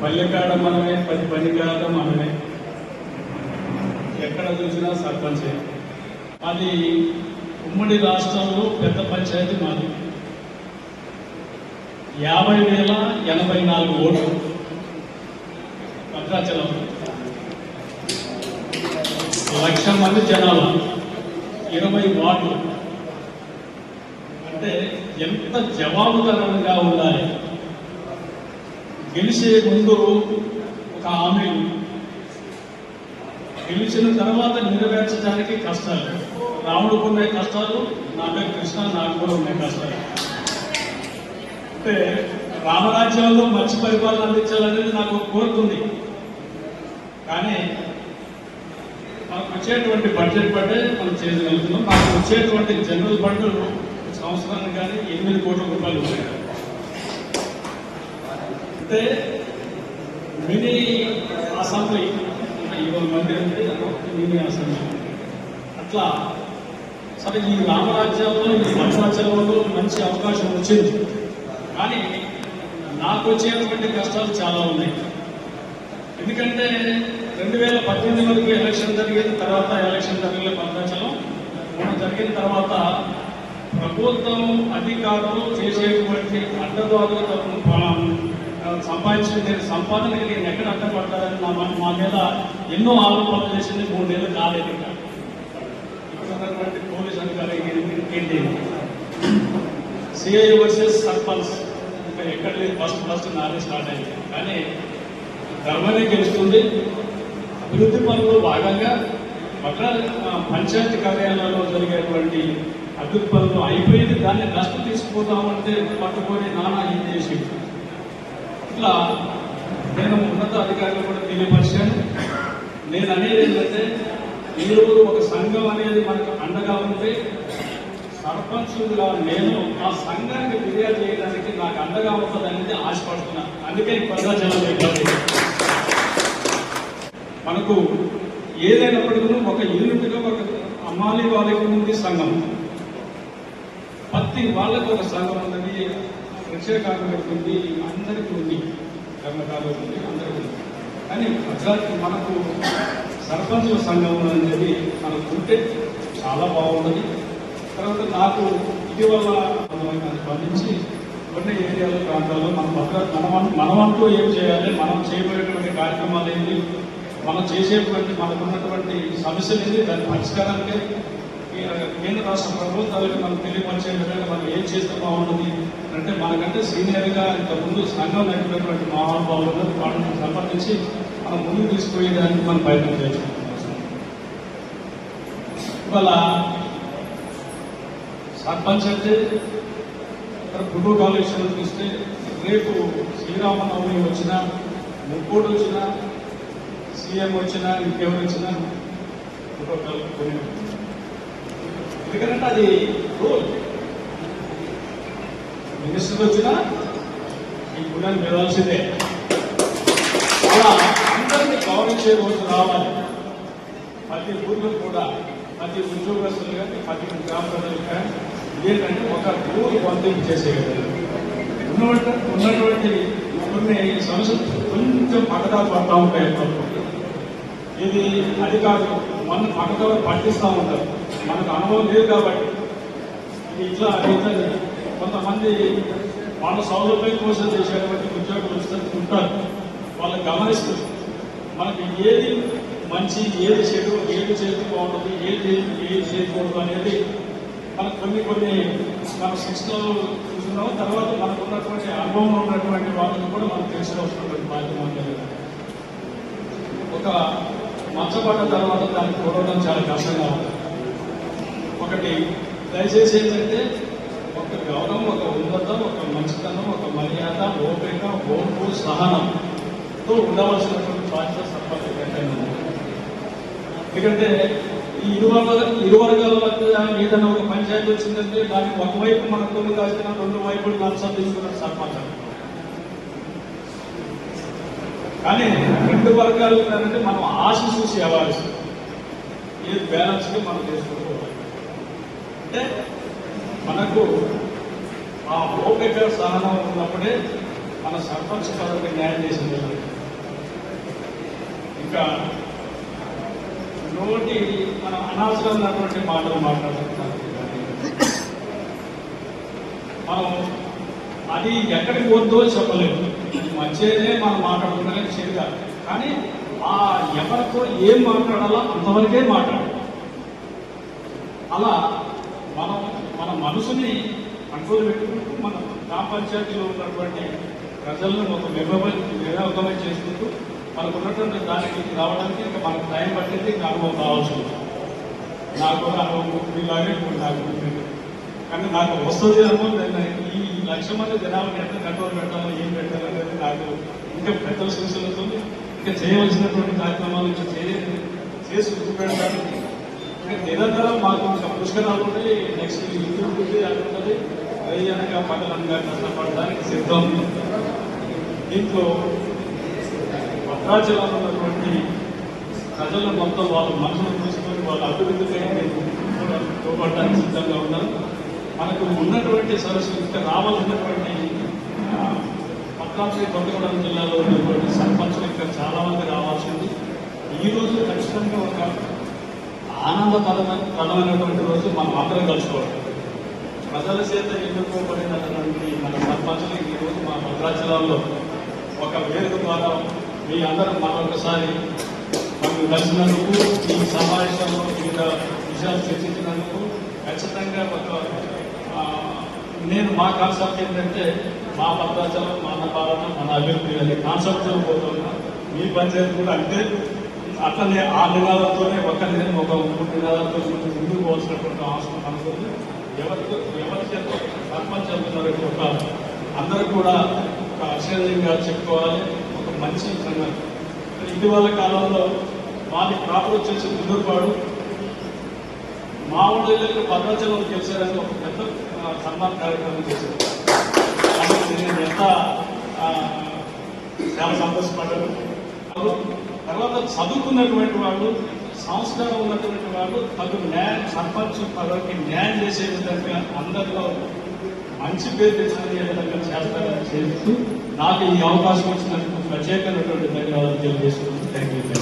పల్లెకాడ మనమే, పనికాడ మనమే, ఎక్కడ చూసినా సర్పంచే. అది ఉమ్మడి రాష్ట్రంలో పెద్ద పంచాయతీ మాది. 50,084 ఓట్లు. భద్రాచలం 1,00,000 మంది జనాలు, 20 వార్డులు. అంటే ఎంత జవాబుదారంగా ఉండాలి. గెలిచే ముందు ఒక హామీలు, గెలిచిన తర్వాత నెరవేర్చడానికి కష్టాలు. రాముడికి ఉన్నాయి కష్టాలు, నా పేరు కృష్ణ, నాకు కూడా ఉన్నాయి కష్టాలు. అంటే రామరాజ్యంలో మంచి పరిపాలన అందించాలనేది నాకు కోరుకుంది. కానీ మనకు వచ్చేటువంటి బడ్జెట్ పట్టే మనం చేయగలుగుతున్నాం. మనకు వచ్చేటువంటి జనరల్ ఫండ్లు సంవత్సరానికి కానీ 8 కోట్ల రూపాయలు ఉంటాయి. అంటే మినీ అసెంబ్లీ 20 మంది అంటే మినీ అసెంబ్లీ. అట్లా సరే ఈ రామరాజ్యంలో, ఈ భద్రాచలంలో మంచి అవకాశం వచ్చింది. కానీ నాకు వచ్చేటువంటి కష్టాలు చాలా ఉన్నాయి. ఎందుకంటే 2018 వరకు ఎలక్షన్ జరిగిన తర్వాత, ఎలక్షన్ జరిగిన భద్రాచలం మనం జరిగిన తర్వాత ప్రభుత్వం అధికారులు చేసేటువంటి అడ్డదారులు సంపాదించిన సంపాదనకి నేను ఎక్కడ అడ్డపడతారని మా మీద ఎన్నో ఆరోపణలు చేసింది. 3 నెలలు కాలేదు. ఇంకా ఇక్కడ ఉన్నటువంటి పోలీస్ అధికారులు ఏంటి, సిఐ వర్సెస్ సర్పంచ్ ఇంకా ఎక్కడ లేదు. ఫస్ట్ నాదే స్టార్ట్ అయింది. కానీ ధర్మనే గెలుస్తుంది. అభివృద్ధి పనులు భాగంగా పంచాయతీ కార్యాలయంలో జరిగేటువంటి అభివృద్ధి పనులు అయిపోయింది. దాన్ని నష్టం తీసుకుపోతామంటే పట్టుకొని నానా ఏం చేసి ఇట్లా నేను ఉన్నత అధికారులు కూడా తెలియపరిచాను. నేను అనేది ఏంటంటే, మీరు ఒక సంఘం అనేది మనకు అండగా ఉంటే సర్పంచ్గా నేను ఆ సంఘానికి ఫిర్యాదు చేయడానికి నాకు అండగా ఉంటుంది అనేది ఆశపడుతున్నాను. అందుకే భద్రాచలం మనకు ఏదైనప్పటికీ ఒక యూనిట్గా ఒక అమ్మాలి వాళ్ళకి ఉంది సంఘం, ప్రతి వాళ్ళకు ఒక సంఘం ఉన్నది, ప్రత్యేకాలకు ఉంది, అందరికీ ఉంది, కర్మకారులు ఉంది, అందరికీ ఉంది. కానీ మనకు సర్పంచుల సంఘం అనేది మనకు ఉంటే చాలా బాగుంటుంది. తర్వాత నాకు ఇటీవల స్పందించి కొన్ని ఏరియాల ప్రాంతాల్లో మనమంటూ ఏం చేయాలి, మనం చేయబోయేటువంటి కార్యక్రమాలు ఏంటి, మనం చేసేటువంటి మనకున్నటువంటి సమస్యలు ఏంటి, దాని పరిష్కారానికి కేంద్ర రాష్ట్ర ప్రభుత్వాలకు మనం తెలియపరిచే విధంగా మనం ఏం చేస్తే బాగుంటుంది అంటే, మనకంటే సీనియర్గా ఇంతకుముందు సంఘం నడిపినటువంటి మహానుభావులను వాళ్ళని సంప్రదించి మనం ముందుకు తీసుకుపోయేదానికి మనం ప్రయత్నం చేస్తున్నాం. ఇవాళ సర్పంచ్ అంటే ఫుట్బాల్ కాలేజీలో చూస్తే రేపు శ్రీరామనవమి వచ్చినా, ముక్కోడు వచ్చినా, సీఎం వచ్చినా, ఇంకెవరు వచ్చినా ఫుట్బాల్ కొని, ఎందుకంటే అది రూల్. మినిస్టర్ వచ్చినా ఈ గుణాన్ని మెదవాల్సిందే. అలా అందరినీ గౌరవించే రోజు రావాలి. ప్రతి ఊళ్ళో కూడా, ప్రతి ఉద్యోగస్తులు కానీ, ప్రతి గ్రామ ప్రజలు కానీ ఏంటంటే ఒక రూల్ వంతింపు చేసేయగలరు. ఉన్నటువంటి కొన్ని సమస్యలు కొంచెం పక్కదారు పడతా ఉంటాయి. ఇది అధికారులు మన పక్కదారు పట్టిస్తూ ఉంటారు. మనకు అనుభవం లేదు కాబట్టి ఇట్లా కొంతమంది వాళ్ళ సౌలభ్యం కోసం చేసేటువంటి ఉద్యోగులు ఉంటారు. వాళ్ళు గమనిస్తారు మనకి ఏది మంచి, ఏది చెడు, ఏది చేతి బాగుంటుంది, ఏది చేయకూడదు అనేది మనకు కొన్ని మన శిక్షణలో చూస్తున్నాం. తర్వాత మనకు ఉన్నటువంటి అనుభవంలో ఉన్నటువంటి వాళ్ళని కూడా మనం తెలుసుకోవాల్సినటువంటి బాధ్యత. ఒక మచ్చపడ్డ తర్వాత దాన్ని చూడడం చాలా కష్టంగా ఉంటుంది. ఒకటి దయచేసి ఏంటంటే, ఒక గౌరవం, ఒక ఉన్నతం, ఒక మంచితనం, ఒక మర్యాద, ఓపిక, ఓర్పు, సహనంతో ఉండవలసినటువంటి బాధ్యత సర్పంచ్ వెంటనే ఉంది. ఎందుకంటే ఈ ఇరు వర్గాల మధ్య ఏదైనా ఒక పంచాయతీ వచ్చిందంటే దానికి ఒకవైపు మన కొలు కాసిన, 2 వైపులు లంచం తీసుకున్న సర్పంచ్. కానీ 2 వర్గాలు ఉన్నారంటే మనం ఆశ చూసి వ్యవహరిస్తాం. ఇది బ్యాలెన్స్గా మనం చేసుకోవాలి. అంటే మనకు ఆ ఓపిక, సహనం ఉన్నప్పుడే మన సర్పంచ్ పదవికి న్యాయం చేసింది. ఇంకా నోటి మనం అనవసరమైనటువంటి మాటలు మాట్లాడుతున్నాం. మనం అది ఎక్కడికి పోతుందో చెప్పలేము. మధ్యనే మనం మాట్లాడుకునే చెడుగా, కానీ ఆ ఎవరితో ఏం మాట్లాడాలో అంతవరకే మాట్లాడాలి. అలా మనం మన మనసుని కంట్రోల్ పెట్టుకుంటూ మనం గ్రామ పంచాయతీలో ఉన్నటువంటి ప్రజలను ఒక వినియోగమే చేసుకుంటూ మనకు ఉన్నటువంటి దానికి రావడానికి ఇంకా మనకు టైం పట్టింది, ఇంకా అనుభవం కావాల్సి ఉంటుంది. నాకు కూడా అనుభవం మీలాగే నాకు ఉంటుంది, కానీ నాకు వస్తుంది అనుభవం. ఈ 1,00,000 మంది జనాలను ఎట్లా కంట్రోల్ పెట్టాలో ఏం పెట్టాలనేది నాకు ఇంకా పెద్దల సూచనలతో ఇంకా చేయవలసినటువంటి కార్యక్రమాలు ఇంకా చేసి చూపెట్టడానికి ఇంకా నిరంతరం మాకు ఇంకా పుష్కరాలు ఉంటాయి. నెక్స్ట్ యూట్యూబ్ ఉంటుంది, అది ఉంటుంది. అనగా పట్టణంగా కష్టపడడానికి సిద్ధం. దీంట్లో భద్రాచలంలో ఉన్నటువంటి ప్రజలను మొత్తం వాళ్ళ మనసును చూసుకొని వాళ్ళ అభివృద్ధిపై కూడా తోడ్పడడానికి సిద్ధంగా ఉన్నారు. మనకు ఉన్నటువంటి సరస్సు ఇంకా రావాల్సినటువంటి పట్నాశ్రీ కొత్తగూడెం జిల్లాలో ఉన్నటువంటి సర్పంచులు ఇంకా చాలా మంది రావాల్సింది. ఈరోజు ఖచ్చితంగా ఒక ఆనందపరమైనటువంటి రోజు మనం అందరం కలుసుకోవాలి. ప్రజల చేత ఎన్నుకోబడినటువంటి మన సర్పంచులు ఈరోజు మా భద్రాచలంలో ఒక వేదిక ద్వారా మీ అందరం మరొకసారి మనం కలిసినందుకు, ఈ సమావేశంలో వివిధ విషయాలు చర్చించినందుకు ఖచ్చితంగా నేను మా కాన్సెప్ట్ ఏంటంటే మా భద్రాచలం, మన పాలన, మన అభివృద్ధి అనే కాన్సెప్ట్తో పోతున్నా. మీ పంచాయతీ కూడా అంటే అట్లనే ఆ నినాదంతోనే ఒక 3 నినాదాలతో ముందుకు పోవాల్సినటువంటి అవసరం అనుకుంది. ఎవరి చేత సర్పంచ్ అవుతున్నారు ఒక అందరూ కూడా ఒక అక్షరంగా చెప్పుకోవాలి. ఒక మంచి సంగతి. ఇటీవల కాలంలో మాది ప్రాపర్ వచ్చేసి దుర్పాడు మా ఊళ్ళో భద్రాచలం గెలిచారని ఒక పెద్ద సన్మాన కార్యక్రమం చేశారు. కాబట్టి నేను ఎంత చాలా సంతోషపడ్డాను. తర్వాత చదువుకున్నటువంటి వాళ్ళు, సంస్కారం ఉన్నటువంటి వాళ్ళు తగు న్యాయం సర్పంచ్ పదవికి న్యాయం చేసే విధంగా అందరిలో మంచి పేరు తెచ్చుకునే విధంగా చేస్తారని చేస్తూ నాకు ఈ అవకాశం ఇచ్చినందుకు ప్రత్యేకమైనటువంటి ధన్యవాదాలు తెలియజేస్తున్నాను. Thank you.